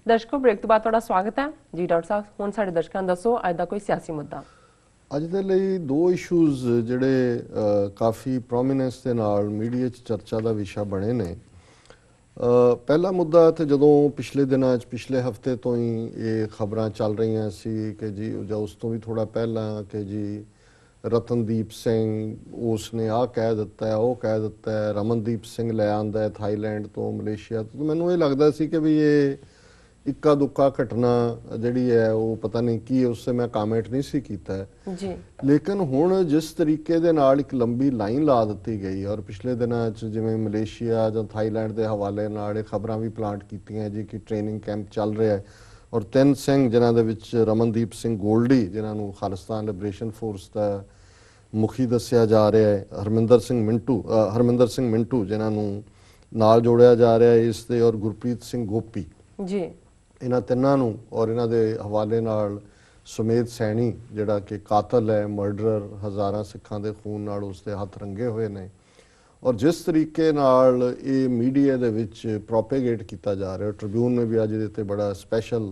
ਦਰਸ਼ਕੋ break ਤੋਂ ਬਾਅਦ ਤੁਹਾਡਾ ਸਵਾਗਤ ਹੈ ਜੀ। ਡਾਕਟਰ ਸਾਹਿਬ ਹੁਣ ਸਾਡੇ ਦਰਸ਼ਕਾਂ ਨੂੰ ਦੱਸੋ ਅੱਜ ਦਾ ਕੋਈ ਸਿਆਸੀ ਮੁੱਦਾ। ਅੱਜ ਦੇ ਲਈ ਦੋ ਇਸ਼ੂਜ਼ ਜਿਹੜੇ ਕਾਫੀ ਪ੍ਰੋਮੀਨੈਂਸ ਦੇ ਨਾਲ ਮੀਡੀਆ 'ਚ ਚਰਚਾ ਦਾ ਵਿਸ਼ਾ ਬਣੇ ਨੇ। ਪਹਿਲਾ ਮੁੱਦਾ ਤੇ ਜਦੋਂ ਪਿਛਲੇ ਦਿਨਾਂ 'ਚ ਪਿਛਲੇ ਹਫਤੇ ਤੋਂ ਹੀ ਇਹ ਖਬਰਾਂ ਚੱਲ ਰਹੀਆਂ ਸੀ ਕਿ ਜੀ ਜਾਂ ਉਸ ਤੋਂ ਵੀ ਥੋੜਾ ਪਹਿਲਾਂ ਕਿ ਜੀ ਰਤਨਦੀਪ ਸਿੰਘ ਉਸ ਨੇ ਆਹ ਕਹਿ ਦਿੱਤਾ ਉਹ ਕਹਿ ਦਿੱਤਾ, ਰਮਨਦੀਪ ਸਿੰਘ ਲੈ ਆਂਦਾ ਹੈ ਥਾਈਲੈਂਡ ਤੋਂ ਮਲੇਸ਼ੀਆ ਤੋਂ। ਮੈਨੂੰ ਇਹ ਲੱਗਦਾ ਸੀ ਕਿ ਵੀ ਇਹ ਇੱਕਾ ਦੁੱਕਾ ਘਟਨਾ ਜਿਹੜੀ ਹੈ ਉਹ ਪਤਾ ਨਹੀਂ ਕੀ ਉਸ ਤੇ ਮੈਂ ਕਾਮੈਂਟ ਨਹੀਂ ਸੀ ਕੀਤਾ ਜੀ। ਲੇਕਿਨ ਹੁਣ ਜਿਸ ਤਰੀਕੇ ਦੇ ਨਾਲ ਇੱਕ ਲੰਬੀ ਲਾਈਨ ਲਾ ਦਿੱਤੀ ਗਈ ਔਰ ਪਿਛਲੇ ਦਿਨਾਂ 'ਚ ਜਿਵੇਂ ਮਲੇਸ਼ੀਆ ਜਾਂ ਥਾਈਲੈਂਡ ਦੇ ਹਵਾਲੇ ਨਾਲ ਇਹ ਖਬਰਾਂ ਵੀ ਪਲਾਂਟ ਕੀਤੀਆਂ ਜੀ ਕਿ ਟ੍ਰੇਨਿੰਗ ਕੈਂਪ ਚੱਲ ਰਿਹਾ ਹੈ ਔਰ 3 ਸਿੰਘ ਜਿਨ੍ਹਾਂ ਦੇ ਵਿੱਚ ਰਮਨਦੀਪ ਸਿੰਘ ਗੋਲਡੀ ਜਿਨ੍ਹਾਂ ਨੂੰ ਖਾਲਿਸਤਾਨ ਲਿਬਰੇਸ਼ਨ ਫੋਰਸ ਦਾ ਮੁਖੀ ਦੱਸਿਆ ਜਾ ਰਿਹਾ ਹੈ, ਹਰਮਿੰਦਰ ਸਿੰਘ ਮਿੰਟੂ ਜਿਨ੍ਹਾਂ ਨੂੰ ਨਾਲ ਜੋੜਿਆ ਜਾ ਰਿਹਾ ਹੈ ਇਸ ਦੇ, ਔਰ ਗੁਰਪ੍ਰੀਤ ਸਿੰਘ ਗੋਪੀ ਜੀ, ਇਹਨਾਂ ਤਿੰਨਾਂ ਨੂੰ ਔਰ ਇਹਨਾਂ ਦੇ ਹਵਾਲੇ ਨਾਲ ਸੁਮੇਧ ਸੈਣੀ ਜਿਹੜਾ ਕਿ ਕਾਤਲ ਹੈ, ਮਰਡਰਰ, ਹਜ਼ਾਰਾਂ ਸਿੱਖਾਂ ਦੇ ਖੂਨ ਨਾਲ ਉਸਦੇ ਹੱਥ ਰੰਗੇ ਹੋਏ ਨੇ। ਔਰ ਜਿਸ ਤਰੀਕੇ ਨਾਲ ਇਹ ਮੀਡੀਆ ਦੇ ਵਿੱਚ ਪ੍ਰੋਪੇਗੇਟ ਕੀਤਾ ਜਾ ਰਿਹਾ, ਟ੍ਰਿਬਿਊਨ ਨੇ ਵੀ ਅੱਜ ਇਹਦੇ ਤੇ ਬੜਾ ਸਪੈਸ਼ਲ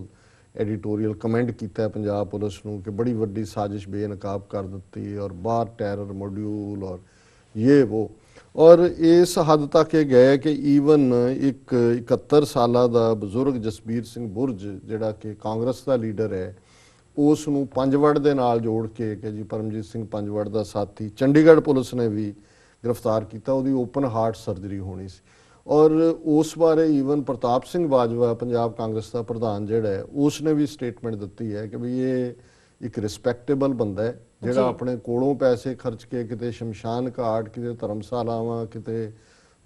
ਐਡੀਟੋਰੀਅਲ ਕਮੈਂਟ ਕੀਤਾ ਹੈ ਪੰਜਾਬ ਪੁਲਿਸ ਨੂੰ ਕਿ ਬੜੀ ਵੱਡੀ ਸਾਜ਼ਿਸ਼ ਬੇਨਕਾਬ ਕਰ ਦਿੱਤੀ ਔਰ ਬਾਹਰ ਟੈਰਰ ਮੋਡਿਊਲ ਔਰ ਇਹ ਉਹ। ਔਰ ਇਸ ਹੱਦ ਤੱਕ ਇਹ ਗਏ ਕਿ ਈਵਨ ਇੱਕ 71 ਸਾਲਾਂ ਦਾ ਬਜ਼ੁਰਗ ਜਸਬੀਰ ਸਿੰਘ ਬੁਰਜ ਜਿਹੜਾ ਕਿ ਕਾਂਗਰਸ ਦਾ ਲੀਡਰ ਹੈ ਉਸ ਨੂੰ ਪੰਜਵੜ ਦੇ ਨਾਲ ਜੋੜ ਕੇ ਕਿ ਜੀ ਪਰਮਜੀਤ ਸਿੰਘ ਪੰਜਵੜ ਦਾ ਸਾਥੀ ਚੰਡੀਗੜ੍ਹ ਪੁਲਿਸ ਨੇ ਵੀ ਗ੍ਰਿਫਤਾਰ ਕੀਤਾ, ਉਹਦੀ ਓਪਨ ਹਾਰਟ ਸਰਜਰੀ ਹੋਣੀ ਸੀ। ਔਰ ਉਸ ਬਾਰੇ ਈਵਨ ਪ੍ਰਤਾਪ ਸਿੰਘ ਬਾਜਵਾ ਪੰਜਾਬ ਕਾਂਗਰਸ ਦਾ ਪ੍ਰਧਾਨ ਜਿਹੜਾ ਹੈ ਉਸ ਨੇ ਵੀ ਸਟੇਟਮੈਂਟ ਦਿੱਤੀ ਹੈ ਕਿ ਵੀ ਇਹ ਇੱਕ ਰਿਸਪੈਕਟੇਬਲ ਬੰਦਾ ਹੈ ਜਿਹੜਾ ਆਪਣੇ ਕੋਲੋਂ ਪੈਸੇ ਖਰਚ ਕੇ ਕਿਤੇ ਸ਼ਮਸ਼ਾਨ ਘਾਟ, ਕਿਤੇ ਧਰਮਸ਼ਾਲਾਵਾਂ, ਕਿਤੇ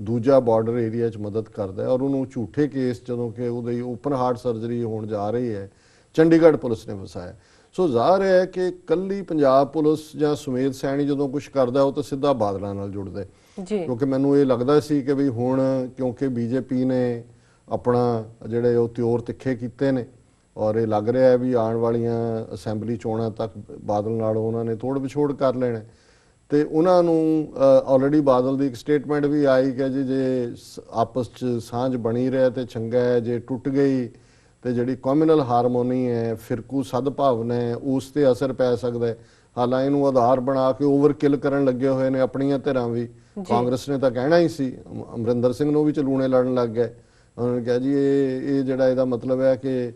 ਦੂਜਾ ਬਾਰਡਰ ਏਰੀਆ 'ਚ ਮਦਦ ਕਰਦਾ ਹੈ। ਔਰ ਉਹਨੂੰ ਝੂਠੇ ਕੇਸ ਜਦੋਂ ਕਿ ਉਹਦੀ ਓਪਨ ਹਾਰਟ ਸਰਜਰੀ ਹੋਣ ਜਾ ਰਹੀ ਹੈ ਚੰਡੀਗੜ੍ਹ ਪੁਲਿਸ ਨੇ ਫਸਾਇਆ। ਸੋ ਜ਼ਾਹਰ ਹੈ ਕਿ ਕੱਲੀ ਪੰਜਾਬ ਪੁਲਿਸ ਜਾਂ ਸੁਮੇਧ ਸੈਣੀ ਜਦੋਂ ਕੁਝ ਕਰਦਾ ਉਹ ਤਾਂ ਸਿੱਧਾ ਬਾਦਲਾਂ ਨਾਲ ਜੁੜਦਾ ਕਿਉਂਕਿ ਮੈਨੂੰ ਇਹ ਲੱਗਦਾ ਸੀ ਕਿ ਵੀ ਹੁਣ ਕਿਉਂਕਿ ਬੀਜੇਪੀ ਨੇ ਆਪਣਾ ਜਿਹੜੇ ਉਹ ਤਿਉਰ ਤਿੱਖੇ ਕੀਤੇ ਨੇ ਔਰ ਇਹ ਲੱਗ ਰਿਹਾ ਹੈ ਵੀ ਆਉਣ ਵਾਲੀਆਂ ਅਸੈਂਬਲੀ ਚੋਣਾਂ ਤੱਕ ਬਾਦਲ ਨਾਲ ਉਹਨਾਂ ਨੇ ਤੋੜ ਵਿਛੋੜ ਕਰ ਲੈਣਾ ਤੇ ਉਹਨਾਂ ਨੂੰ ਆਲਰੇਡੀ ਬਾਦਲ ਦੀ ਇੱਕ ਸਟੇਟਮੈਂਟ ਵੀ ਆਈ ਕਿ ਜੀ ਜੇ ਆਪਸ 'ਚ ਸਾਂਝ ਬਣੀ ਰਹੇ ਤੇ ਚੰਗਾ ਹੈ, ਜੇ ਟੁੱਟ ਗਈ ਤੇ ਜਿਹੜੀ ਕਮਿਊਨਲ ਹਾਰਮੋਨੀ ਹੈ, ਫਿਰਕੂ ਸਦਭਾਵਨਾ ਹੈ, ਉਸ ਤੇ ਅਸਰ ਪੈ ਸਕਦਾ ਹੈ। ਹਾਲਾਂਕਿ ਇਹਨੂੰ ਆਧਾਰ ਬਣਾ ਕੇ ਓਵਰਕਿਲ ਕਰਨ ਲੱਗੇ ਹੋਏ ਨੇ ਆਪਣੀਆਂ ਧਿਰਾਂ ਵੀ। ਕਾਂਗਰਸ ਨੇ ਤਾਂ ਕਹਿਣਾ ਹੀ ਸੀ, ਅਮਰਿੰਦਰ ਸਿੰਘ ਨੂੰ ਵੀ ਚਲੂਣੇ ਲੜਨ ਲੱਗ ਗਏ। ਉਹਨਾਂ ਨੇ ਕਿਹਾ ਜੀ ਇਹ ਜਿਹੜਾ ਇਹਦਾ ਮਤਲਬ ਹੈ ਕਿ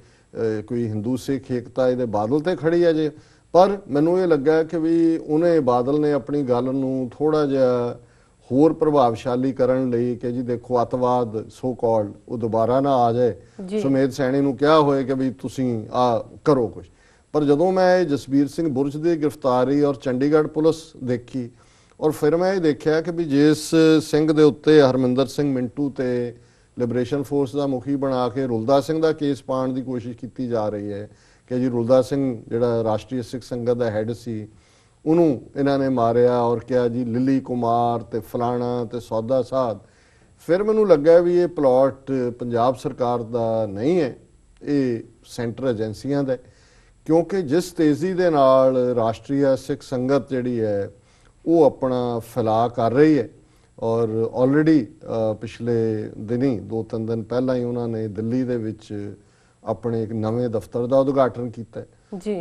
ਕੋਈ ਹਿੰਦੂ ਸਿੱਖ ਏਕਤਾ ਇਹਦੇ ਬਾਦਲ ਤੇ ਖੜੀ ਹੈ ਜੇ। ਪਰ ਮੈਨੂੰ ਇਹ ਲੱਗਾ ਕਿ ਵੀ ਉਹਨੇ ਬਾਦਲ ਨੇ ਆਪਣੀ ਗੱਲ ਨੂੰ ਥੋੜਾ ਜਿਹਾ ਹੋਰ ਪ੍ਰਭਾਵਸ਼ਾਲੀ ਕਰਨ ਲਈ ਕਿ ਜੀ ਦੇਖੋ ਅੱਤਵਾਦ ਸੋ ਕਾਲਡ ਉਹ ਦੁਬਾਰਾ ਨਾ ਆ ਜਾਏ। ਸੁਮੇਧ ਸੈਣੀ ਨੂੰ ਕਿਹਾ ਹੋਏ ਕਿ ਵੀ ਤੁਸੀਂ ਆ ਕਰੋ ਕੁਝ। ਪਰ ਜਦੋਂ ਮੈਂ ਜਸਬੀਰ ਸਿੰਘ ਬੁਰਜ ਦੀ ਗ੍ਰਿਫਤਾਰੀ ਔਰ ਚੰਡੀਗੜ੍ਹ ਪੁਲਿਸ ਦੇਖੀ ਔਰ ਫਿਰ ਮੈਂ ਇਹ ਦੇਖਿਆ ਕਿ ਵੀ ਜਿਸ ਸਿੰਘ ਦੇ ਉੱਤੇ ਹਰਮਿੰਦਰ ਸਿੰਘ ਮਿੰਟੂ ਤੇ ਲਿਬਰੇਸ਼ਨ ਫੋਰਸ ਦਾ ਮੁਖੀ ਬਣਾ ਕੇ ਰੁਲਦਾ ਸਿੰਘ ਦਾ ਕੇਸ ਪਾਉਣ ਦੀ ਕੋਸ਼ਿਸ਼ ਕੀਤੀ ਜਾ ਰਹੀ ਹੈ ਕਿ ਜੀ ਰੁਲਦਾ ਸਿੰਘ ਜਿਹੜਾ ਰਾਸ਼ਟਰੀ ਸਿੱਖ ਸੰਗਤ ਦਾ ਹੈੱਡ ਸੀ ਉਹਨੂੰ ਇਹਨਾਂ ਨੇ ਮਾਰਿਆ ਔਰ ਕਿਹਾ ਜੀ ਲਿਲੀ ਕੁਮਾਰ ਤੇ ਫਲਾਣਾ ਤੇ ਸੌਦਾ ਸਾਧ। ਫਿਰ ਮੈਨੂੰ ਲੱਗਾ ਵੀ ਇਹ ਪਲਾਟ ਪੰਜਾਬ ਸਰਕਾਰ ਦਾ ਨਹੀਂ ਹੈ, ਇਹ ਸੈਂਟਰ ਏਜੰਸੀਆਂ ਦਾ, ਕਿਉਂਕਿ ਜਿਸ ਤੇਜ਼ੀ ਦੇ ਨਾਲ ਰਾਸ਼ਟਰੀ ਸਿੱਖ ਸੰਗਤ ਜਿਹੜੀ ਹੈ ਉਹ ਆਪਣਾ ਫੈਲਾਅ ਕਰ ਰਹੀ ਹੈ ਔਰ ਆਲਰੇਡੀ ਪਿਛਲੇ ਦਿਨੀ 2-3 ਦਿਨ ਪਹਿਲਾਂ ਹੀ ਉਹਨਾਂ ਨੇ ਦਿੱਲੀ ਦੇ ਵਿੱਚ ਆਪਣੇ ਇੱਕ ਨਵੇਂ ਦਫ਼ਤਰ ਦਾ ਉਦਘਾਟਨ ਕੀਤਾ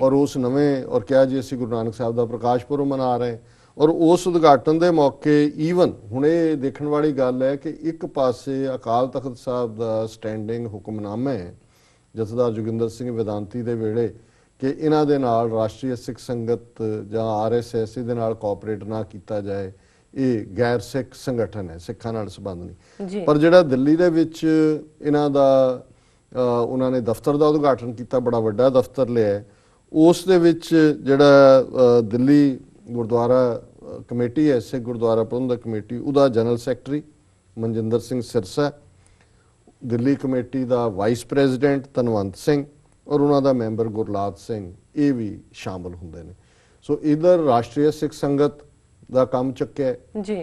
ਔਰ ਉਸ ਨਵੇਂ ਔਰ ਕਿਹਾ ਜੀ ਅਸੀਂ ਗੁਰੂ ਨਾਨਕ ਸਾਹਿਬ ਦਾ ਪ੍ਰਕਾਸ਼ ਪੁਰਬ ਮਨਾ ਰਹੇ ਔਰ ਉਸ ਉਦਘਾਟਨ ਦੇ ਮੌਕੇ ਈਵਨ ਹੁਣ ਇਹ ਦੇਖਣ ਵਾਲੀ ਗੱਲ ਹੈ ਕਿ ਇੱਕ ਪਾਸੇ ਅਕਾਲ ਤਖਤ ਸਾਹਿਬ ਦਾ ਸਟੈਂਡਿੰਗ ਹੁਕਮਨਾਮਾ ਹੈ ਜਥੇਦਾਰ ਜੋਗਿੰਦਰ ਸਿੰਘ ਵੇਦਾਂਤੀ ਦੇ ਵੇਲੇ ਕਿ ਇਹਨਾਂ ਦੇ ਨਾਲ ਰਾਸ਼ਟਰੀ ਸਿੱਖ ਸੰਗਤ ਜਾਂ RSS ਦੇ ਨਾਲ ਕੋਆਪਰੇਟ ਨਾ ਕੀਤਾ ਜਾਏ, ਇਹ ਗੈਰ ਸਿੱਖ ਸੰਗਠਨ ਹੈ, ਸਿੱਖਾਂ ਨਾਲ ਸੰਬੰਧ ਨਹੀਂ। ਪਰ ਜਿਹੜਾ ਦਿੱਲੀ ਦੇ ਵਿੱਚ ਇਹਨਾਂ ਦਾ ਉਹਨਾਂ ਨੇ ਦਫ਼ਤਰ ਦਾ ਉਦਘਾਟਨ ਕੀਤਾ, ਬੜਾ ਵੱਡਾ ਦਫ਼ਤਰ ਲਿਆ, ਉਸ ਦੇ ਵਿੱਚ ਜਿਹੜਾ ਦਿੱਲੀ ਗੁਰਦੁਆਰਾ ਕਮੇਟੀ ਹੈ, ਸਿੱਖ ਗੁਰਦੁਆਰਾ ਪ੍ਰਬੰਧਕ ਕਮੇਟੀ, ਉਹਦਾ general secretary Manjinder Singh Sirsa, Delhi committee ਦਾ ਵਾਈਸ ਪ੍ਰੈਜ਼ੀਡੈਂਟ ਧਨਵੰਤ ਸਿੰਘ ਔਰ ਉਹਨਾਂ ਦਾ ਮੈਂਬਰ ਗੁਰਲਾਤ ਸਿੰਘ, ਇਹ ਵੀ ਸ਼ਾਮਲ ਹੁੰਦੇ ਨੇ। ਸੋ ਇਧਰ ਰਾਸ਼ਟਰੀ ਸਿੱਖ ਸੰਗਤ ਦਾ ਕੰਮ ਚੱਕਿਆ ਜੀ।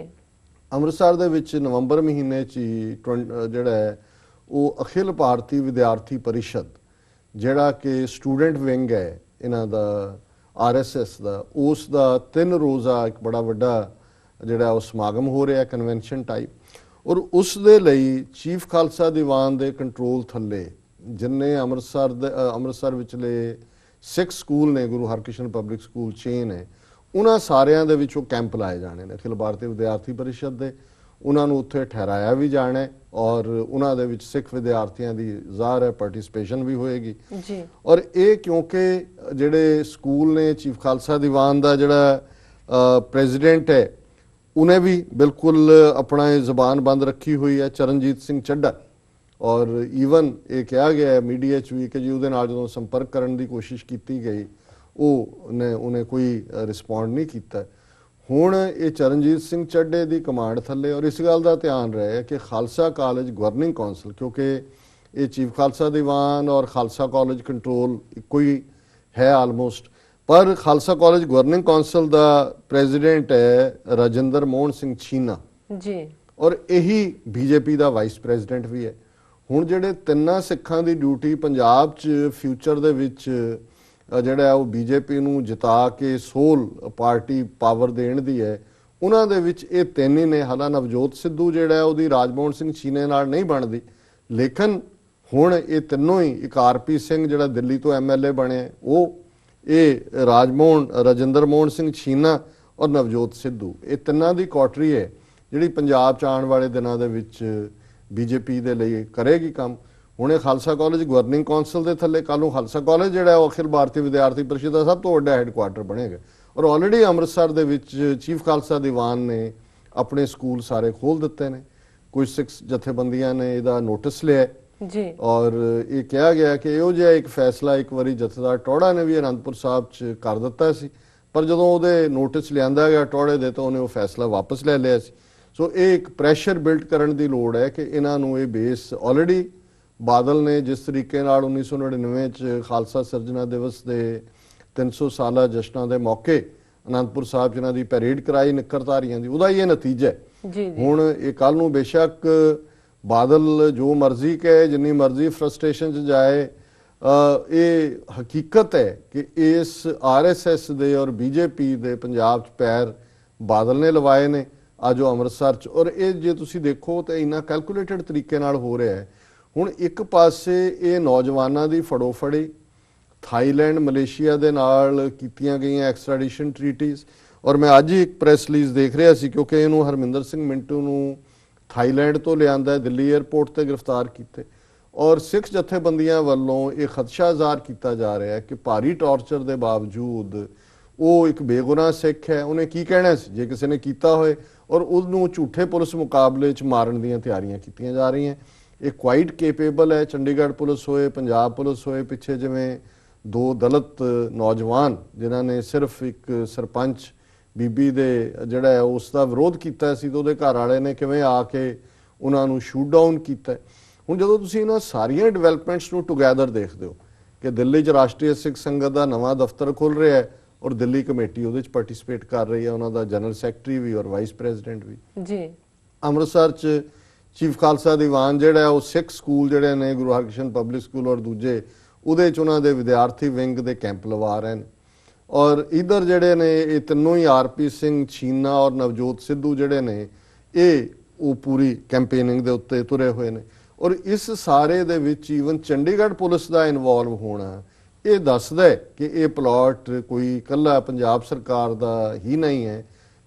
ਅੰਮ੍ਰਿਤਸਰ ਦੇ ਵਿੱਚ ਨਵੰਬਰ ਮਹੀਨੇ 'ਚ ਜਿਹੜਾ ਹੈ ਉਹ ਅਖਿਲ ਭਾਰਤੀ ਵਿਦਿਆਰਥੀ ਪਰਿਸ਼ਦ ਜਿਹੜਾ ਕਿ ਸਟੂਡੈਂਟ ਵਿੰਗ ਹੈ ਇਹਨਾਂ ਦਾ RSS ਦਾ, ਉਸ ਦਾ 3 ਰੋਜ਼ਾ ਇੱਕ ਬੜਾ ਵੱਡਾ ਜਿਹੜਾ ਉਹ ਸਮਾਗਮ ਹੋ ਰਿਹਾ ਕਨਵੈਨਸ਼ਨ ਟਾਈਪ ਔਰ ਉਸ ਦੇ ਲਈ ਚੀਫ ਖਾਲਸਾ ਦੀਵਾਨ ਦੇ ਕੰਟਰੋਲ ਥੱਲੇ ਜਿੰਨੇ ਅੰਮ੍ਰਿਤਸਰ ਵਿਚਲੇ ਸਿੱਖ ਸਕੂਲ ਨੇ, Guru Harkrishan public school chain ਹੈ, ਉਹਨਾਂ ਸਾਰਿਆਂ ਦੇ ਵਿੱਚ ਉਹ ਕੈਂਪ ਲਾਏ ਜਾਣੇ ਨੇ ਅਖਿਲ ਭਾਰਤੀ ਵਿਦਿਆਰਥੀ ਪਰਿਸ਼ਦ ਦੇ। ਉਹਨਾਂ ਨੂੰ ਉੱਥੇ ਠਹਿਰਾਇਆ ਵੀ ਜਾਣਾ ਹੈ ਔਰ ਉਹਨਾਂ ਦੇ ਵਿੱਚ ਸਿੱਖ ਵਿਦਿਆਰਥੀਆਂ ਦੀ ਜ਼ਾਹਰ ਹੈ ਪਾਰਟਿਸਿਪੇਸ਼ਨ ਵੀ ਹੋਏਗੀ ਜੀ। ਔਰ ਇਹ ਕਿਉਂਕਿ ਜਿਹੜੇ ਸਕੂਲ ਨੇ, ਚੀਫ ਖਾਲਸਾ ਦੀਵਾਨ ਦਾ ਜਿਹੜਾ ਪ੍ਰੈਜ਼ੀਡੈਂਟ ਹੈ ਉਹਨੇ ਵੀ ਬਿਲਕੁਲ ਆਪਣਾ ਇਹ ਜ਼ਬਾਨ ਬੰਦ ਰੱਖੀ ਹੋਈ ਹੈ, ਚਰਨਜੀਤ ਸਿੰਘ ਚੱਢਾ। ਔਰ ਈਵਨ ਇਹ ਕਿਹਾ ਗਿਆ ਹੈ ਮੀਡੀਆ 'ਚ ਵੀ ਕਿ ਜੀ ਉਹਦੇ ਨਾਲ ਜਦੋਂ ਸੰਪਰਕ ਕਰਨ ਦੀ ਕੋਸ਼ਿਸ਼ ਕੀਤੀ ਗਈ ਉਹਨੇ ਕੋਈ ਰਿਸਪੌਂਡ ਨਹੀਂ ਕੀਤਾ। ਹੁਣ ਇਹ ਚਰਨਜੀਤ ਸਿੰਘ ਚੱਢੇ ਦੀ ਕਮਾਂਡ ਥੱਲੇ, ਔਰ ਇਸ ਗੱਲ ਦਾ ਧਿਆਨ ਰਹੇ ਕਿ ਖਾਲਸਾ ਕਾਲਜ ਗਵਰਨਿੰਗ ਕੌਂਸਲ, ਕਿਉਂਕਿ ਇਹ ਚੀਫ ਖਾਲਸਾ ਦੀਵਾਨ ਔਰ ਖਾਲਸਾ ਕਾਲਜ ਕੰਟਰੋਲ ਇੱਕੋ ਹੀ ਹੈ ਆਲਮੋਸਟ, ਪਰ ਖਾਲਸਾ ਕਾਲਜ ਗਵਰਨਿੰਗ ਕੌਂਸਲ ਦਾ ਪ੍ਰੈਜ਼ੀਡੈਂਟ ਹੈ ਰਾਜਿੰਦਰ ਮੋਹਨ ਸਿੰਘ ਛੀਨਾ ਜੀ, ਔਰ ਇਹੀ ਬੀਜੇਪੀ ਦਾ ਵਾਈਸ ਪ੍ਰੈਜ਼ੀਡੈਂਟ ਵੀ ਹੈ। ਹੁਣ ਜਿਹੜੇ ਤਿੰਨਾਂ ਸਿੱਖਾਂ ਦੀ ਡਿਊਟੀ ਪੰਜਾਬ 'ਚ ਫਿਊਚਰ ਦੇ ਵਿੱਚ ਜਿਹੜਾ ਉਹ ਬੀਜੇਪੀ ਨੂੰ ਜਿਤਾ ਕੇ ਸੋਲ ਪਾਰਟੀ ਪਾਵਰ ਦੇਣ ਦੀ ਹੈ, ਉਹਨਾਂ ਦੇ ਵਿੱਚ ਇਹ ਤਿੰਨ ਹੀ ਨੇ। ਹਾਲਾਂ ਨਵਜੋਤ ਸਿੱਧੂ ਜਿਹੜਾ ਉਹਦੀ ਰਾਜਮੋਹਨ ਸਿੰਘ ਛੀਨੇ ਨਾਲ ਨਹੀਂ ਬਣਦੀ, ਲੇਕਿਨ ਹੁਣ ਇਹ ਤਿੰਨੋਂ ਹੀ, ਇੱਕ ਆਰਪੀ ਸਿੰਘ ਜਿਹੜਾ ਦਿੱਲੀ ਤੋਂ ਐਮਐਲਏ ਬਣਿਆ, ਉਹ ਇਹ ਰਾਜਿੰਦਰ ਮੋਹਨ ਸਿੰਘ ਛੀਨਾ ਔਰ ਨਵਜੋਤ ਸਿੱਧੂ, ਇਹ ਤਿੰਨਾਂ ਦੀ ਕੋਟਰੀ ਹੈ ਜਿਹੜੀ ਪੰਜਾਬ 'ਚ ਆਉਣ ਵਾਲੇ ਦਿਨਾਂ ਦੇ ਵਿੱਚ ਬੀਜੇਪੀ ਦੇ ਲਈ ਕਰੇਗੀ ਕੰਮ। ਹੁਣ ਇਹ ਖਾਲਸਾ ਕਾਲਜ ਗਵਰਨਿੰਗ ਕੌਂਸਲ ਦੇ ਥੱਲੇ ਕੱਲ੍ਹ ਨੂੰ ਖਾਲਸਾ ਕਾਲਜ ਜਿਹੜਾ ਉਹ ਅਖਿਲ ਭਾਰਤੀ ਵਿਦਿਆਰਥੀ ਪਰਿਸ਼ਦ ਦਾ ਸਭ ਤੋਂ ਵੱਡਾ ਹੈੱਡਕੁਆਰਟਰ ਬਣੇਗਾ। ਔਰ ਆਲਰੇਡੀ ਅੰਮ੍ਰਿਤਸਰ ਦੇ ਵਿੱਚ ਚੀਫ ਖਾਲਸਾ ਦੀਵਾਨ ਨੇ ਆਪਣੇ ਸਕੂਲ ਸਾਰੇ ਖੋਲ੍ਹ ਦਿੱਤੇ ਨੇ। ਕੁਝ ਸਿੱਖ ਜਥੇਬੰਦੀਆਂ ਨੇ ਇਹਦਾ ਨੋਟਿਸ ਲਿਆ ਜੀ ਔਰ ਇਹ ਕਿਹਾ ਗਿਆ ਕਿ ਇਹੋ ਜਿਹਾ ਇੱਕ ਫੈਸਲਾ ਇੱਕ ਵਾਰੀ ਜਥੇਦਾਰ ਟੌੜਾ ਨੇ ਵੀ ਅਨੰਦਪੁਰ ਸਾਹਿਬ 'ਚ ਕਰ ਦਿੱਤਾ ਸੀ, ਪਰ ਜਦੋਂ ਉਹਦੇ ਨੋਟਿਸ ਲਿਆਂਦਾ ਗਿਆ ਟੌੜੇ ਦੇ ਤਾਂ ਉਹਨੇ ਉਹ ਫੈਸਲਾ ਵਾਪਸ ਲੈ ਲਿਆ ਸੀ। ਸੋ ਇਹ ਇੱਕ ਪ੍ਰੈਸ਼ਰ ਬਿਲਡ ਕਰਨ ਦੀ ਲੋੜ ਹੈ ਕਿ ਇਹਨਾਂ ਨੂੰ ਇਹ ਬੇਸ ਆਲਰੇਡੀ ਬਾਦਲ ਨੇ ਜਿਸ ਤਰੀਕੇ ਨਾਲ 1999 ਚ ਖਾਲਸਾ ਸਿਰਜਣਾ ਦਿਵਸ ਦੇ 300 ਸਾਲਾ ਜਸ਼ਨਾਂ ਦੇ ਮੌਕੇ ਅਨੰਦਪੁਰ ਸਾਹਿਬ ਜਿਹਨਾਂ ਦੀ ਪੈਰੇਡ ਕਰਾਈ ਨਿੱਕਰਧਾਰੀਆਂ ਦੀ, ਉਹਦਾ ਇਹ ਨਤੀਜਾ ਹੈ। ਜੀ ਹੁਣ ਇਹ ਕੱਲ ਨੂੰ ਬੇਸ਼ੱਕ ਬਾਦਲ ਜੋ ਮਰਜ਼ੀ ਕਹੇ, ਜਿੰਨੀ ਮਰਜ਼ੀ ਫਰਸਟ੍ਰੇਸ਼ਨ ਚ ਜਾਏ, ਇਹ ਹਕੀਕਤ ਹੈ ਕਿ ਇਸ ਆਰਐਸਐਸ ਦੇ ਔਰ ਬੀਜੇਪੀ ਦੇ ਪੰਜਾਬ ਚ ਪੈਰ ਬਾਦਲ ਨੇ ਲਵਾਏ ਨੇ ਅੱਜ ਉਹ ਅੰਮ੍ਰਿਤਸਰ ਚ। ਔਰ ਇਹ ਜੇ ਤੁਸੀਂ ਦੇਖੋ ਤਾਂ ਇੰਨਾ ਕੈਲਕੂਲੇਟਡ ਤਰੀਕੇ ਨਾਲ ਹੋ ਰਿਹਾ ਹੈ। ਹੁਣ ਇੱਕ ਪਾਸੇ ਇਹ ਨੌਜਵਾਨਾਂ ਦੀ ਫੜੋਫੜੀ ਥਾਈਲੈਂਡ, ਮਲੇਸ਼ੀਆ ਦੇ ਨਾਲ ਕੀਤੀਆਂ ਗਈਆਂ ਐਕਸਟ੍ਰੈਡੀਸ਼ਨ ਟ੍ਰੀਟੀਜ਼, ਔਰ ਮੈਂ ਅੱਜ ਹੀ ਇੱਕ ਪ੍ਰੈਸ ਰਿਲੀਜ਼ ਦੇਖ ਰਿਹਾ ਸੀ ਕਿਉਂਕਿ ਇਹਨੂੰ ਹਰਮਿੰਦਰ ਸਿੰਘ ਮਿੰਟੂ ਨੂੰ ਥਾਈਲੈਂਡ ਤੋਂ ਲਿਆਂਦਾ, ਦਿੱਲੀ 에ਅਰਪੋਰਟ ਤੇ ਗ੍ਰਿਫਤਾਰ ਕੀਤੇ। ਔਰ ਸਿੱਖ ਜਥੇਬੰਦੀਆਂ ਵੱਲੋਂ ਇਹ ਖਦਸ਼ਾ ਜ਼ਾਹਰ ਕੀਤਾ ਜਾ ਰਿਹਾ ਹੈ ਕਿ ਭਾਰੀ ਟੌਰਚਰ ਦੇ ਬਾਵਜੂਦ ਉਹ ਇੱਕ ਬੇਗੁਨਾਹ ਸਿੱਖ ਹੈ, ਉਹਨੇ ਕੀ ਕਹਿਣਾ ਸੀ ਜੇ ਕਿਸੇ ਨੇ ਕੀਤਾ ਹੋਏ, ਔਰ ਉਹਨੂੰ ਝੂਠੇ ਪੁਲਿਸ ਮੁਕਾਬਲੇ 'ਚ ਮਾਰਨ ਦੀਆਂ ਤਿਆਰੀਆਂ ਕੀਤੀਆਂ ਜਾ ਰਹੀਆਂ। ਇਹ ਕੁਆਇਟ ਕੇਪੇਬਲ ਹੈ। ਚੰਡੀਗੜ੍ਹ ਪੁਲਿਸ ਹੋਏ, ਪੰਜਾਬ ਪੁਲਿਸ ਹੋਏ, ਪਿੱਛੇ ਜਿਵੇਂ 2 ਦਲਿਤ ਨੌਜਵਾਨ ਜਿਨ੍ਹਾਂ ਨੇ ਸਿਰਫ ਇੱਕ ਸਰਪੰਚ ਬੀਬੀ ਦੇ ਜਿਹੜਾ ਹੈ ਉਸ ਦਾ ਵਿਰੋਧ ਕੀਤਾ ਸੀ, ਤਾਂ ਉਹਦੇ ਘਰ ਵਾਲੇ ਨੇ ਕਿਵੇਂ ਆ ਕੇ ਉਹਨਾਂ ਨੂੰ ਸ਼ੂਟ ਡਾਊਨ ਕੀਤਾ। ਹੁਣ ਜਦੋਂ ਤੁਸੀਂ ਇਹਨਾਂ ਸਾਰੀਆਂ ਡਿਵੈਲਪਮੈਂਟਸ ਨੂੰ ਟੁਗੈਦਰ ਦੇਖਦੇ ਹੋ ਕਿ ਦਿੱਲੀ 'ਚ ਰਾਸ਼ਟਰੀ ਸਿੱਖ ਸੰਗਤ ਦਾ ਨਵਾਂ ਦਫ਼ਤਰ ਖੁੱਲ੍ਹ ਰਿਹਾ ਹੈ ਔਰ ਦਿੱਲੀ ਕਮੇਟੀ ਉਹਦੇ 'ਚ ਪਾਰਟਿਸਿਪੇਟ ਕਰ ਰਹੀ ਹੈ, ਉਹਨਾਂ ਦਾ ਜਨਰਲ ਸੈਕਟਰੀ ਵੀ ਔਰ ਵਾਈਸ ਪ੍ਰੈਜ਼ੀਡੈਂਟ ਵੀ ਜੀ। ਅੰਮ੍ਰਿਤਸਰ 'ਚ ਚੀਫ ਖਾਲਸਾ ਦੀਵਾਨ ਜਿਹੜਾ ਉਹ ਸਿੱਖ ਸਕੂਲ ਜਿਹੜੇ ਨੇ ਗੁਰੂ ਹਰਕ੍ਰਿਸ਼ਨ ਪਬਲਿਕ ਸਕੂਲ ਔਰ ਦੂਜੇ ਉਹਦੇ 'ਚ ਉਹਨਾਂ ਦੇ ਵਿਦਿਆਰਥੀ ਵਿੰਗ ਦੇ ਕੈਂਪ ਲਵਾ ਰਹੇ ਨੇ। ਔਰ ਇਧਰ ਜਿਹੜੇ ਨੇ ਇਹ ਤਿੰਨੋਂ ਹੀ ਆਰਪੀ ਸਿੰਘ, ਛੀਨਾ ਔਰ ਨਵਜੋਤ ਸਿੱਧੂ ਜਿਹੜੇ ਨੇ ਉਹ ਪੂਰੀ ਕੈਂਪੇਨਿੰਗ ਦੇ ਉੱਤੇ ਤੁਰੇ ਹੋਏ ਨੇ। ਔਰ ਇਸ ਸਾਰੇ ਦੇ ਵਿੱਚ ਈਵਨ ਚੰਡੀਗੜ੍ਹ ਪੁਲਿਸ ਦਾ ਇਨਵੋਲਵ ਹੋਣਾ ਇਹ ਦੱਸਦਾ ਹੈ ਕਿ ਇਹ ਪਲਾਟ ਕੋਈ ਇਕੱਲਾ ਪੰਜਾਬ ਸਰਕਾਰ ਦਾ ਹੀ ਨਹੀਂ ਹੈ,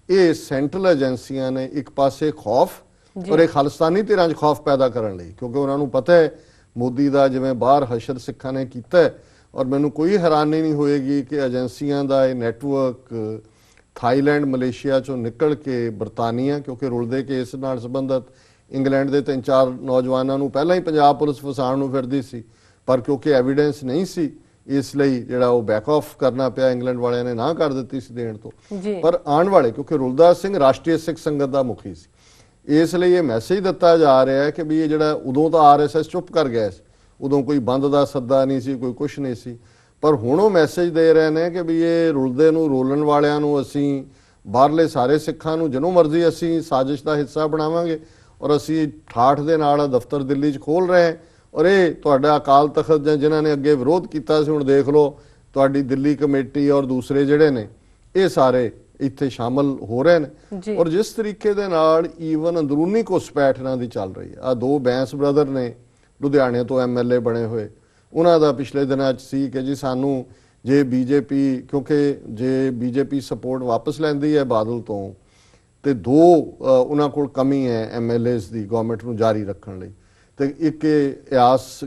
ਇਹ ਸੈਂਟਰਲ ਏਜੰਸੀਆਂ ਨੇ ਇੱਕ ਪਾਸੇ ਖੌਫ ਔਰ ਇਹ ਖਾਲਿਸਤਾਨੀ ਧਿਰਾਂ 'ਚ ਖੌਫ ਪੈਦਾ ਕਰਨ ਲਈ, ਕਿਉਂਕਿ ਉਹਨਾਂ ਨੂੰ ਪਤਾ ਹੈ ਮੋਦੀ ਦਾ ਜਿਵੇਂ ਬਾਹਰ ਹਸ਼ਰ ਸਿੱਖਾਂ ਨੇ ਕੀਤਾ ਹੈ। ਔਰ ਮੈਨੂੰ ਕੋਈ ਹੈਰਾਨੀ ਨਹੀਂ ਹੋਏਗੀ ਕਿ ਏਜੰਸੀਆਂ ਦਾ ਇਹ ਨੈਟਵਰਕ ਥਾਈਲੈਂਡ, ਮਲੇਸ਼ੀਆ 'ਚੋਂ ਨਿਕਲ ਕੇ ਬਰਤਾਨੀਆ, ਕਿਉਂਕਿ ਰੁਲਦੇ ਕੇਸ ਨਾਲ ਸੰਬੰਧਿਤ ਇੰਗਲੈਂਡ ਦੇ 3-4 ਨੌਜਵਾਨਾਂ ਨੂੰ ਪਹਿਲਾਂ ਹੀ ਪੰਜਾਬ ਪੁਲਿਸ ਫਸਾਉਣ ਨੂੰ ਫਿਰਦੀ ਸੀ, ਪਰ ਕਿਉਂਕਿ ਐਵੀਡੈਂਸ ਨਹੀਂ ਸੀ ਇਸ ਲਈ ਜਿਹੜਾ ਉਹ ਬੈਕ ਆਫ ਕਰਨਾ ਪਿਆ, ਇੰਗਲੈਂਡ ਵਾਲਿਆਂ ਨੇ ਨਾ ਕਰ ਦਿੱਤੀ ਸੀ ਦੇਣ ਤੋਂ। ਪਰ ਆਉਣ ਵਾਲੇ, ਕਿਉਂਕਿ ਰੁਲਦਾ ਸਿੰਘ ਰਾਸ਼ਟਰੀ ਸਿੱਖ ਸੰਗਤ ਦਾ ਮੁਖੀ ਸੀ, ਇਸ ਲਈ ਇਹ ਮੈਸੇਜ ਦਿੱਤਾ ਜਾ ਰਿਹਾ ਹੈ ਕਿ ਵੀ ਇਹ ਜਿਹੜਾ ਉਦੋਂ ਤਾਂ ਆਰਐਸਐਸ ਚੁੱਪ ਕਰ ਗਿਆ ਸੀ, ਉਦੋਂ ਕੋਈ ਬੰਦ ਦਾ ਸੱਦਾ ਨਹੀਂ ਸੀ, ਕੋਈ ਕੁਛ ਨਹੀਂ ਸੀ, ਪਰ ਹੁਣ ਉਹ ਮੈਸੇਜ ਦੇ ਰਹੇ ਨੇ ਕਿ ਵੀ ਇਹ ਰੁਲਦੇ ਨੂੰ, ਰੋਲਣ ਵਾਲਿਆਂ ਨੂੰ ਅਸੀਂ ਬਾਹਰਲੇ ਸਾਰੇ ਸਿੱਖਾਂ ਨੂੰ ਜਿਹਨੂੰ ਮਰਜ਼ੀ ਅਸੀਂ ਸਾਜ਼ਿਸ਼ ਦਾ ਹਿੱਸਾ ਬਣਾਵਾਂਗੇ ਔਰ ਅਸੀਂ ਠਾਠ ਦੇ ਨਾਲ ਦਫ਼ਤਰ ਦਿੱਲੀ 'ਚ ਖੋਲ੍ਹ ਰਹੇ ਹਾਂ। ਔਰ ਇਹ ਤੁਹਾਡਾ ਅਕਾਲ ਤਖਤ ਜਾਂ ਜਿਨ੍ਹਾਂ ਨੇ ਅੱਗੇ ਵਿਰੋਧ ਕੀਤਾ ਸੀ, ਹੁਣ ਦੇਖ ਲਓ ਤੁਹਾਡੀ ਦਿੱਲੀ ਕਮੇਟੀ ਔਰ ਦੂਸਰੇ ਜਿਹੜੇ ਨੇ ਇਹ ਸਾਰੇ ਇੱਥੇ ਸ਼ਾਮਲ ਹੋ ਰਹੇ ਨੇ। ਔਰ ਜਿਸ ਤਰੀਕੇ ਦੇ ਨਾਲ ਈਵਨ ਅੰਦਰੂਨੀ ਘੁਸਪੈਠ ਇਹਨਾਂ ਦੀ ਚੱਲ ਰਹੀ ਹੈ, ਆ 2 ਬੈਂਸ ਬ੍ਰਦਰ ਨੇ ਲੁਧਿਆਣੇ ਤੋਂ ਐਮਐਲਏ ਬਣੇ ਹੋਏ, ਉਹਨਾਂ ਦਾ ਪਿਛਲੇ ਦਿਨਾਂ 'ਚ ਸੀ ਕਿ ਜੀ ਸਾਨੂੰ ਜੇ ਬੀਜੇਪੀ, ਕਿਉਂਕਿ ਜੇ ਬੀਜੇਪੀ ਸਪੋਰਟ ਵਾਪਸ ਲੈਂਦੀ ਹੈ ਬਾਦਲ ਤੋਂ, ਤੇ ਦੋ ਉਹਨਾਂ ਕੋਲ ਕਮੀ ਹੈ ਐਮਐਲਏਜ਼ ਦੀ ਗਵਰਨਮੈਂਟ ਨੂੰ ਜਾਰੀ ਰੱਖਣ ਲਈ। ਤੇ ਇੱਕ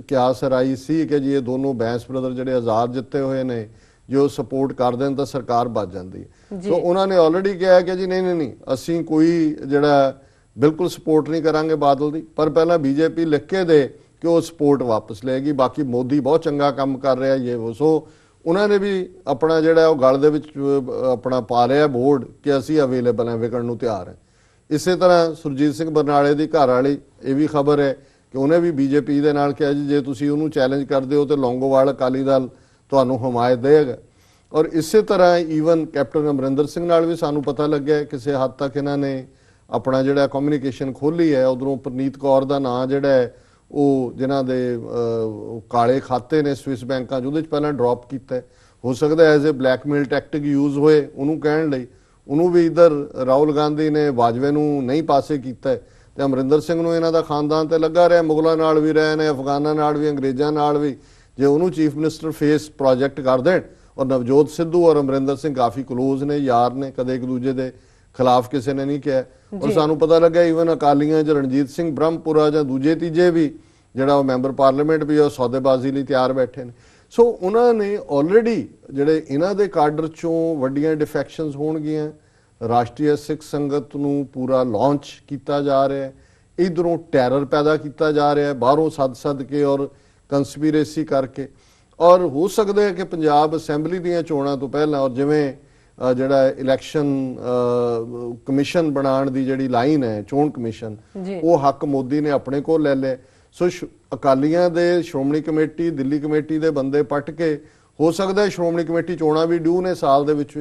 ਕਿਆਸ ਰਾਈ ਸੀ ਕਿ ਜੀ ਇਹ ਦੋਨੋਂ ਬੈਂਸ ਬ੍ਰਦਰ ਜਿਹੜੇ ਆਜ਼ਾਦ ਜਿੱਤੇ ਹੋਏ ਨੇ, ਜੋ ਸਪੋਰਟ ਕਰ ਦੇਣ ਤਾਂ ਸਰਕਾਰ ਬਚ ਜਾਂਦੀ ਹੈ। ਸੋ ਉਹਨਾਂ ਨੇ ਆਲਰੇਡੀ ਕਿਹਾ ਕਿ ਜੀ ਨਹੀਂ ਅਸੀਂ ਕੋਈ ਜਿਹੜਾ ਬਿਲਕੁਲ ਸਪੋਰਟ ਨਹੀਂ ਕਰਾਂਗੇ ਬਾਦਲ ਦੀ, ਪਰ ਪਹਿਲਾਂ ਬੀਜੇਪੀ ਲਿਖ ਕੇ ਦੇ ਕਿ ਉਹ ਸਪੋਰਟ ਵਾਪਸ ਲਏਗੀ, ਬਾਕੀ ਮੋਦੀ ਬਹੁਤ ਚੰਗਾ ਕੰਮ ਕਰ ਰਿਹਾ ਇਹ ਉਹ। ਸੋ ਉਹਨਾਂ ਨੇ ਵੀ ਆਪਣਾ ਜਿਹੜਾ ਉਹ ਗਲ ਦੇ ਵਿੱਚ ਆਪਣਾ ਪਾ ਲਿਆ ਬੋਰਡ ਕਿ ਅਸੀਂ ਅਵੇਲੇਬਲ ਹਾਂ, ਵਿਕਣ ਨੂੰ ਤਿਆਰ ਹੈ। ਇਸੇ ਤਰ੍ਹਾਂ ਸੁਰਜੀਤ ਸਿੰਘ ਬਰਨਾਲੇ ਦੀ ਘਰ ਵਾਲੀ, ਇਹ ਵੀ ਖਬਰ ਹੈ ਕਿ ਉਹਨੇ ਵੀ ਬੀਜੇਪੀ ਦੇ ਨਾਲ ਕਿਹਾ ਜੀ ਜੇ ਤੁਸੀਂ ਉਹਨੂੰ ਚੈਲੰਜ ਕਰਦੇ ਹੋ ਤੇ ਲੌਂਗੋਵਾਲ ਅਕਾਲੀ ਦਲ ਤੁਹਾਨੂੰ ਹਮਾਇਤ ਦੇਗਾ। ਔਰ ਇਸੇ ਤਰ੍ਹਾਂ ਈਵਨ ਕੈਪਟਨ ਅਮਰਿੰਦਰ ਸਿੰਘ ਨਾਲ ਵੀ ਸਾਨੂੰ ਪਤਾ ਲੱਗਿਆ ਕਿਸੇ ਹੱਦ ਤੱਕ ਇਹਨਾਂ ਨੇ ਆਪਣਾ ਜਿਹੜਾ ਕਮਿਊਨੀਕੇਸ਼ਨ ਖੋਲ੍ਹੀ ਹੈ। ਉਧਰੋਂ ਪ੍ਰਨੀਤ ਕੌਰ ਦਾ ਨਾਂ ਜਿਹੜਾ ਹੈ ਉਹ ਜਿਨ੍ਹਾਂ ਦੇ ਕਾਲੇ ਖਾਤੇ ਨੇ ਸਵਿਸ ਬੈਂਕਾਂ 'ਚ, ਉਹਦੇ 'ਚ ਪਹਿਲਾਂ ਡ੍ਰੌਪ ਕੀਤਾ। ਹੋ ਸਕਦਾ as a blackmail tactic use ਹੋਏ ਉਹਨੂੰ ਕਹਿਣ ਲਈ। ਉਹਨੂੰ ਵੀ ਇੱਧਰ ਰਾਹੁਲ ਗਾਂਧੀ ਨੇ ਵਾਜਵੇ ਨੂੰ ਨਹੀਂ ਪਾਸੇ ਕੀਤਾ ਤੇ ਅਮਰਿੰਦਰ ਸਿੰਘ ਨੂੰ ਇਹਨਾਂ ਦਾ ਖਾਨਦਾਨ ਤੇ ਲੱਗਾ ਰਿਹਾ, ਮੁਗਲਾਂ ਨਾਲ ਵੀ ਰਹੇ ਨੇ, ਅਫਗਾਨਾਂ ਨਾਲ ਵੀ, ਅੰਗਰੇਜ਼ਾਂ ਨਾਲ ਵੀ। ਜੇ ਉਹਨੂੰ ਚੀਫ ਮਿਨਿਸਟਰ ਫੇਸ ਪ੍ਰੋਜੈਕਟ ਕਰ ਦੇਣ, ਔਰ ਨਵਜੋਤ ਸਿੱਧੂ ਔਰ ਅਮਰਿੰਦਰ ਸਿੰਘ ਕਾਫੀ ਕਲੋਜ਼ ਨੇ, ਯਾਰ ਨੇ, ਕਦੇ ਇੱਕ ਦੂਜੇ ਦੇ ਖਿਲਾਫ ਕਿਸੇ ਨੇ ਨਹੀਂ ਕਿਹਾ। ਔਰ ਸਾਨੂੰ ਪਤਾ ਲੱਗਾ ਈਵਨ ਅਕਾਲੀਆਂ 'ਚ ਰਣਜੀਤ ਸਿੰਘ ਬ੍ਰਹਮਪੁਰਾ ਜਾਂ ਦੂਜੇ ਤੀਜੇ ਵੀ ਜਿਹੜਾ ਉਹ ਮੈਂਬਰ ਪਾਰਲੀਮੈਂਟ ਵੀ ਉਹ ਸੌਦੇਬਾਜ਼ੀ ਲਈ ਤਿਆਰ ਬੈਠੇ ਨੇ। ਸੋ ਉਹਨਾਂ ਨੇ ਆਲਰੇਡੀ ਜਿਹੜੇ ਇਹਨਾਂ ਦੇ ਕਾਡਰ 'ਚੋਂ ਵੱਡੀਆਂ ਡਿਫੈਕਸ਼ਨਸ ਹੋਣਗੀਆਂ। ਰਾਸ਼ਟਰੀ ਸਿੱਖ ਸੰਗਤ ਨੂੰ ਪੂਰਾ ਲਾਂਚ ਕੀਤਾ ਜਾ ਰਿਹਾ ਹੈ, ਇਧਰੋਂ ਟੈਰਰ ਪੈਦਾ ਕੀਤਾ ਜਾ ਰਿਹਾ ਹੈ ਬਾਹਰੋਂ ਸੱਦ ਕੇ ਔਰ ਕੰਸਪੀਰੇਸੀ ਕਰਕੇ। ਔਰ ਹੋ ਸਕਦਾ ਹੈ ਕਿ ਪੰਜਾਬ ਅਸੈਂਬਲੀ ਦੀਆਂ ਚੋਣਾਂ ਤੋਂ ਪਹਿਲਾਂ, ਔਰ ਜਿਵੇਂ ਜਿਹੜਾ ਇਲੈਕਸ਼ਨ ਕਮਿਸ਼ਨ ਬਣਾਉਣ ਦੀ ਜਿਹੜੀ ਲਾਈਨ ਹੈ ਚੋਣ ਕਮਿਸ਼ਨ, ਉਹ ਹੱਕ ਮੋਦੀ ਨੇ ਆਪਣੇ ਕੋਲ ਲੈ ਲਿਆ। ਸੋ ਅਕਾਲੀਆਂ ਦੇ ਸ਼੍ਰੋਮਣੀ ਕਮੇਟੀ, ਦਿੱਲੀ ਕਮੇਟੀ ਦੇ ਬੰਦੇ ਪੱਟ ਕੇ ਹੋ ਸਕਦਾ ਹੈ ਸ਼੍ਰੋਮਣੀ ਕਮੇਟੀ ਚੋਣਾਂ ਵੀ ਡਿਊ ਨੇ ਸਾਲ ਦੇ ਵਿੱਚ।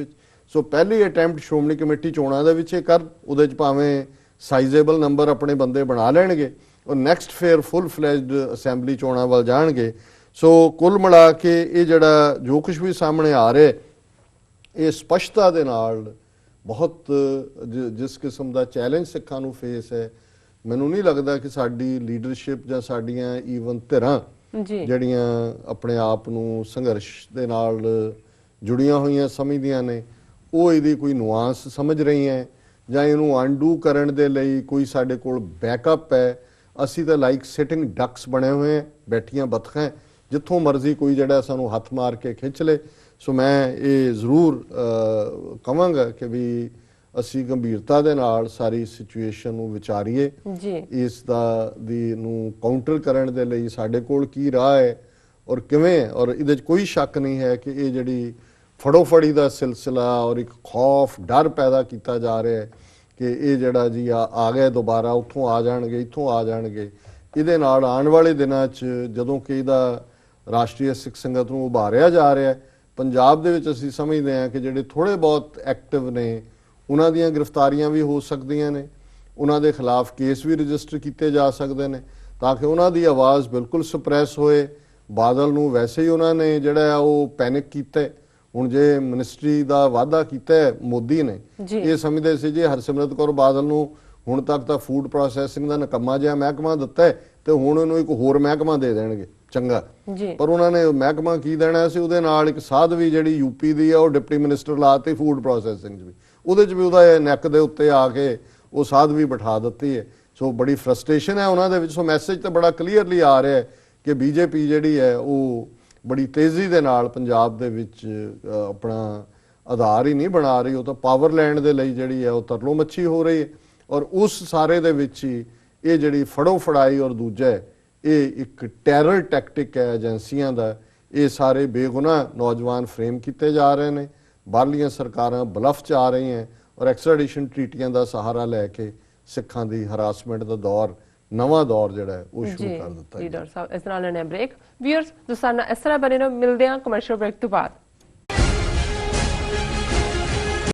ਸੋ ਪਹਿਲੀ ਅਟੈਂਪਟ ਸ਼੍ਰੋਮਣੀ ਕਮੇਟੀ ਚੋਣਾਂ ਦੇ ਵਿੱਚ ਕਰ, ਉਹਦੇ 'ਚ ਭਾਵੇਂ ਸਾਈਜ਼ੇਬਲ ਨੰਬਰ ਆਪਣੇ ਬੰਦੇ ਬਣਾ ਲੈਣਗੇ ਔਰ ਨੈਕਸਟ ਫੇਰ ਫੁੱਲ ਫਲੈਜਡ ਅਸੈਂਬਲੀ ਚੋਣਾਂ ਵੱਲ ਜਾਣਗੇ। ਸੋ ਕੁੱਲ ਮਿਲਾ ਕੇ ਇਹ ਜਿਹੜਾ ਜੋ ਕੁਝ ਵੀ ਸਾਹਮਣੇ ਆ ਰਿਹਾ, ਇਹ ਸਪਸ਼ਟਤਾ ਦੇ ਨਾਲ ਬਹੁਤ ਜਿਸ ਕਿਸਮ ਦਾ ਚੈਲੰਜ ਸਿੱਖਾਂ ਨੂੰ ਫੇਸ ਹੈ, ਮੈਨੂੰ ਨਹੀਂ ਲੱਗਦਾ ਕਿ ਸਾਡੀ ਲੀਡਰਸ਼ਿਪ ਜਾਂ ਸਾਡੀਆਂ ਈਵਨ ਧਿਰਾਂ ਜਿਹੜੀਆਂ ਆਪਣੇ ਆਪ ਨੂੰ ਸੰਘਰਸ਼ ਦੇ ਨਾਲ ਜੁੜੀਆਂ ਹੋਈਆਂ ਸਮਝਦੀਆਂ ਨੇ, ਉਹ ਇਹਦੀ ਕੋਈ ਨੁਆਂਸ ਸਮਝ ਰਹੀਆਂ ਜਾਂ ਇਹਨੂੰ ਅਨਡੂ ਕਰਨ ਦੇ ਲਈ ਕੋਈ ਸਾਡੇ ਕੋਲ ਬੈਕਅਪ ਹੈ। ਅਸੀਂ ਤਾਂ ਲਾਈਕ ਸਿਟਿੰਗ ਡਕਸ ਬਣੇ ਹੋਏ ਹਾਂ, ਬੈਠੀਆਂ ਬੱਤਖਾਂ, ਜਿੱਥੋਂ ਮਰਜ਼ੀ ਕੋਈ ਜਿਹੜਾ ਸਾਨੂੰ ਹੱਥ ਮਾਰ ਕੇ ਖਿੱਚ ਲੇ। ਸੋ ਮੈਂ ਇਹ ਜ਼ਰੂਰ ਕਹਾਂਗਾ ਕਿ ਵੀ ਅਸੀਂ ਗੰਭੀਰਤਾ ਦੇ ਨਾਲ ਸਾਰੀ ਸਿਚੁਏਸ਼ਨ ਨੂੰ ਵਿਚਾਰੀਏ। ਇਸ ਦੀ ਨੂੰ ਕਾਊਂਟਰ ਕਰਨ ਦੇ ਲਈ ਸਾਡੇ ਕੋਲ ਕੀ ਰਾਹ ਹੈ ਔਰ ਕਿਵੇਂ, ਔਰ ਇਹਦੇ 'ਚ ਕੋਈ ਸ਼ੱਕ ਨਹੀਂ ਹੈ ਕਿ ਇਹ ਜਿਹੜੀ ਫੜੋ ਫੜੀ ਦਾ ਸਿਲਸਿਲਾ ਔਰ ਇੱਕ ਖੌਫ ਡਰ ਪੈਦਾ ਕੀਤਾ ਜਾ ਰਿਹਾ ਹੈ ਕਿ ਇਹ ਜਿਹੜਾ ਜੀ ਆ ਗਏ ਦੁਬਾਰਾ, ਉੱਥੋਂ ਆ ਜਾਣਗੇ, ਇੱਥੋਂ ਆ ਜਾਣਗੇ, ਇਹਦੇ ਨਾਲ ਆਉਣ ਵਾਲੇ ਦਿਨਾਂ 'ਚ ਜਦੋਂ ਕਿ ਇਹਦਾ ਰਾਸ਼ਟਰੀ ਸਿੱਖ ਸੰਗਤ ਨੂੰ ਉਭਾਰਿਆ ਜਾ ਰਿਹਾ ਹੈ, ਪੰਜਾਬ ਦੇ ਵਿੱਚ ਅਸੀਂ ਸਮਝਦੇ ਹਾਂ ਕਿ ਜਿਹੜੇ ਥੋੜੇ ਬਹੁਤ ਐਕਟਿਵ ਨੇ ਉਹਨਾਂ ਦੀਆਂ ਗ੍ਰਿਫਤਾਰੀਆਂ ਵੀ ਹੋ ਸਕਦੀਆਂ ਨੇ, ਉਹਨਾਂ ਦੇ ਖਿਲਾਫ ਕੇਸ ਵੀ ਰਜਿਸਟਰ ਕੀਤੇ ਜਾ ਸਕਦੇ ਨੇ ਤਾਂ ਕਿ ਉਹਨਾਂ ਦੀ ਆਵਾਜ਼ ਬਿਲਕੁਲ ਸਪਰੈਸ ਹੋਏ। ਬਾਦਲ ਨੂੰ ਵੈਸੇ ਹੀ ਉਹਨਾਂ ਨੇ ਜਿਹੜਾ ਉਹ ਪੈਨਿਕ ਕੀਤਾ। ਹੁਣ ਜੇ ਮਿਨਿਸਟਰੀ ਦਾ ਵਾਅਦਾ ਕੀਤਾ ਮੋਦੀ ਨੇ, ਇਹ ਸਮਝਦੇ ਸੀ ਜੀ ਹਰਸਿਮਰਤ ਕੌਰ ਬਾਦਲ ਨੂੰ ਹੁਣ ਤੱਕ ਤਾਂ ਫੂਡ ਪ੍ਰੋਸੈਸਿੰਗ ਦਾ ਨਕਮਾ ਜਿਹਾ ਮਹਿਕਮਾ ਦਿੱਤਾ ਹੈ ਤੇ ਹੁਣ ਇਹਨੂੰ ਇੱਕ ਹੋਰ ਮਹਿਕਮਾ ਦੇ ਦੇਣਗੇ ਚੰਗਾ। ਪਰ ਉਹਨਾਂ ਨੇ ਮਹਿਕਮਾ ਕੀ ਦੇਣਾ ਸੀ, ਉਹਦੇ ਨਾਲ ਇੱਕ ਸਾਧਵੀ ਜਿਹੜੀ ਯੂਪੀ ਦੀ ਆ ਉਹ ਡਿਪਟੀ ਮਿਨਿਸਟਰ ਲਾਤੀ ਫੂਡ ਪ੍ਰੋਸੈਸਿੰਗ 'ਚ ਵੀ, ਉਹਦੇ 'ਚ ਵੀ ਉਹਦਾ ਨੈਕ ਦੇ ਉੱਤੇ ਆ ਕੇ ਉਹ ਸਾਧਵੀ ਬਿਠਾ ਦਿੱਤੀ ਹੈ। ਸੋ ਬੜੀ ਫਰਸਟ੍ਰੇਸ਼ਨ ਹੈ ਉਹਨਾਂ ਦੇ ਵਿੱਚ। ਸੋ ਮੈਸੇਜ ਤਾਂ ਬੜਾ ਕਲੀਅਰਲੀ ਆ ਰਿਹਾ ਹੈ ਕਿ ਬੀਜੇਪੀ ਜਿਹੜੀ ਹੈ ਉਹ ਬੜੀ ਤੇਜ਼ੀ ਦੇ ਨਾਲ ਪੰਜਾਬ ਦੇ ਵਿੱਚ ਆਪਣਾ ਆਧਾਰ ਹੀ ਨਹੀਂ ਬਣਾ ਰਹੀ, ਉਹ ਤਾਂ ਪਾਵਰ ਲੈਣ ਦੇ ਲਈ ਜਿਹੜੀ ਹੈ ਉਹ ਤਰਲੋ ਮੱਛੀ ਹੋ ਰਹੀ ਹੈ। ਔਰ ਉਸ ਸਾਰੇ ਦੇ ਵਿੱਚ ਹੀ ਇਹ ਜਿਹੜੀ ਫੜੋ ਫੜਾਈ ਔਰ ਦੂਜਾ ਇਹ ਇੱਕ ਟੈਰਰ ਟੈਕਟਿਕ ਹੈ ਏਜੰਸੀਆਂ ਦਾ। ਇਹ ਸਾਰੇ ਬੇਗੁਨਾਹ ਨੌਜਵਾਨ ਫਰੇਮ ਕੀਤੇ ਜਾ ਰਹੇ ਨੇ, ਬਾਹਰਲੀਆਂ ਸਰਕਾਰਾਂ ਬਲਫ 'ਚ ਆ ਰਹੀਆਂ ਔਰ ਐਕਸਟ੍ਰੈਡੀਸ਼ਨ ਟ੍ਰੀਟੀਆਂ ਦਾ ਸਹਾਰਾ ਲੈ ਕੇ ਸਿੱਖਾਂ ਦੀ ਹਰਾਸਮੈਂਟ ਦਾ ਦੌਰ, ਨਵਾਂ ਦੌਰ ਜਿਹੜਾ ਉਹ ਸ਼ੁਰੂ ਕਰ ਦਿੱਤਾ। ਜੀ ਡਾਕਟਰ ਸਾਹਿਬ, ਇਸ ਨਾਲ ਲੈਣੇ ਬ੍ਰੇਕ। ਵੀਅਰਸ, ਤੁਸੀਂ ਸਾਨੂੰ ਇਸ ਤਰ੍ਹਾਂ ਬਣੇ ਰਹੋ, ਮਿਲਦੇ ਹਾਂ ਕਮਰਸ਼ੀਅਲ ਬ੍ਰੇਕ ਤੋਂ ਬਾਅਦ।